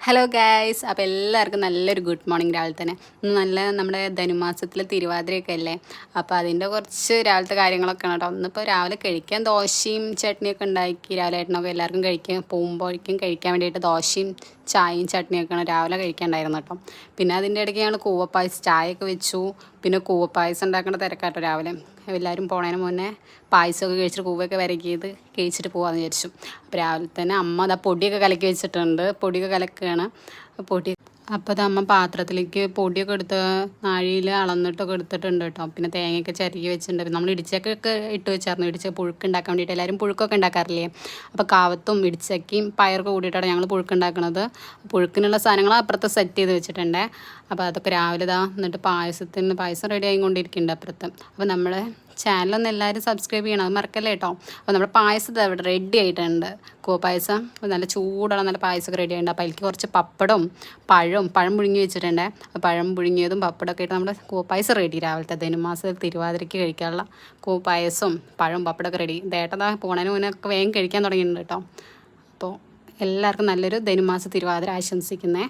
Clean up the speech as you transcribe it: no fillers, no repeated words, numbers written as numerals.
Hello guys, അപ്പോൾ എല്ലാവർക്കും നല്ലൊരു ഗുഡ് മോർണിംഗ്. രാവിലെ തന്നെ നല്ല നമ്മുടെ ധനുമാസത്തിൽ തിരുവാതിരയൊക്കെ അല്ലേ. അപ്പോൾ അതിൻ്റെ കുറച്ച് രാവിലത്തെ കാര്യങ്ങളൊക്കെയാണ് കേട്ടോ. ഒന്നിപ്പോൾ രാവിലെ കഴിക്കാൻ ദോശയും ചട്നിയൊക്കെ ഉണ്ടാക്കി രാവിലെ ആയിട്ടൊക്കെ എല്ലാവർക്കും പോകുമ്പോഴേക്കും കഴിക്കാൻ വേണ്ടിയിട്ട് ദോശയും ചായയും ചട്നിയൊക്കെയാണ് രാവിലെ കഴിക്കാനുണ്ടായിരുന്നു കേട്ടോ. പിന്നെ അതിൻ്റെ ഇടയ്ക്ക് ഞങ്ങൾ കൂവപ്പായസം ചായയൊക്കെ വെച്ചു. പിന്നെ കൂവപ്പായസം ഉണ്ടാക്കേണ്ട തിരക്കാട്ടോ രാവിലെ. എല്ലാവരും പോണതിന് മുന്നേ പായസമൊക്കെ കഴിച്ചിട്ട് കൂവൊക്കെ വരക്കിയത് കഴിച്ചിട്ട് പോകാമെന്ന് വിചാരിച്ചു. അപ്പോൾ രാവിലെ തന്നെ അമ്മ അതാ പൊടിയൊക്കെ കലക്കി വെച്ചിട്ടുണ്ട്. പൊടിയൊക്കെ കലക്കുകയാണ്. പൊടി അപ്പോൾ അത് അമ്മ പാത്രത്തിലേക്ക് പൊടിയൊക്കെ എടുത്ത് നാഴിയിൽ അളന്നിട്ടൊക്കെ എടുത്തിട്ടുണ്ട് കേട്ടോ. പിന്നെ തേങ്ങയൊക്കെ ചിരകി വെച്ചിട്ടുണ്ട്. നമ്മൾ ഇടിച്ചക്കൊക്കെ ഇട്ട് വെച്ചായിരുന്നു. ഇടിച്ചക്ക പുഴുക്ക് ഉണ്ടാക്കാൻ വേണ്ടിയിട്ട് എല്ലാവരും പുഴുക്കൊക്കെ ഉണ്ടാക്കാറില്ലേ. അപ്പോൾ കാവത്തും ഇടിച്ചക്കയും പയറൊക്കെ കൂടിയിട്ടാണ് ഞങ്ങൾ പുഴുക്ക് ഉണ്ടാക്കുന്നത്. പുഴുക്കിനുള്ള സാധനങ്ങൾ അപ്പുറത്ത് സെറ്റ് ചെയ്ത് വെച്ചിട്ടുണ്ട്. അപ്പോൾ അതൊക്കെ രാവിലെ എന്നിട്ട് പായസം റെഡി ആയിക്കൊണ്ടിരിക്കുന്നുണ്ട് അപ്പുറത്ത്. അപ്പോൾ നമ്മുടെ ചാനലൊന്ന് എല്ലാവരും സബ്സ്ക്രൈബ് ചെയ്യണം, അത് മറക്കല്ലേ കേട്ടോ. അപ്പോൾ നമ്മുടെ പായസം ഇവിടെ റെഡി ആയിട്ടുണ്ട്. പായസം നല്ല ചൂടുള്ള നല്ല പായസമൊക്കെ റെഡി ആയിട്ടുണ്ട്. അപ്പോൾ അതിലേക്ക് കുറച്ച് പപ്പടവും പഴം പുഴുങ്ങി വെച്ചിട്ടുണ്ട്. പഴം പുഴുങ്ങിയതും പപ്പടമൊക്കെ ആയിട്ട് നമ്മുടെ പായസം റെഡി. രാവിലത്തെ ധനുമാസത്തിൽ തിരുവാതിരയ്ക്ക് കഴിക്കാനുള്ള പായസവും പപ്പടമൊക്കെ റെഡി. ദേട്ടതാ പോണതിന് മുന്നേ ഒക്കെ വേഗം കഴിക്കാൻ തുടങ്ങിയിട്ടുണ്ട് കേട്ടോ. അപ്പോൾ എല്ലാവർക്കും നല്ലൊരു ധനുമാസ തിരുവാതിര ആശംസിക്കുന്നേ.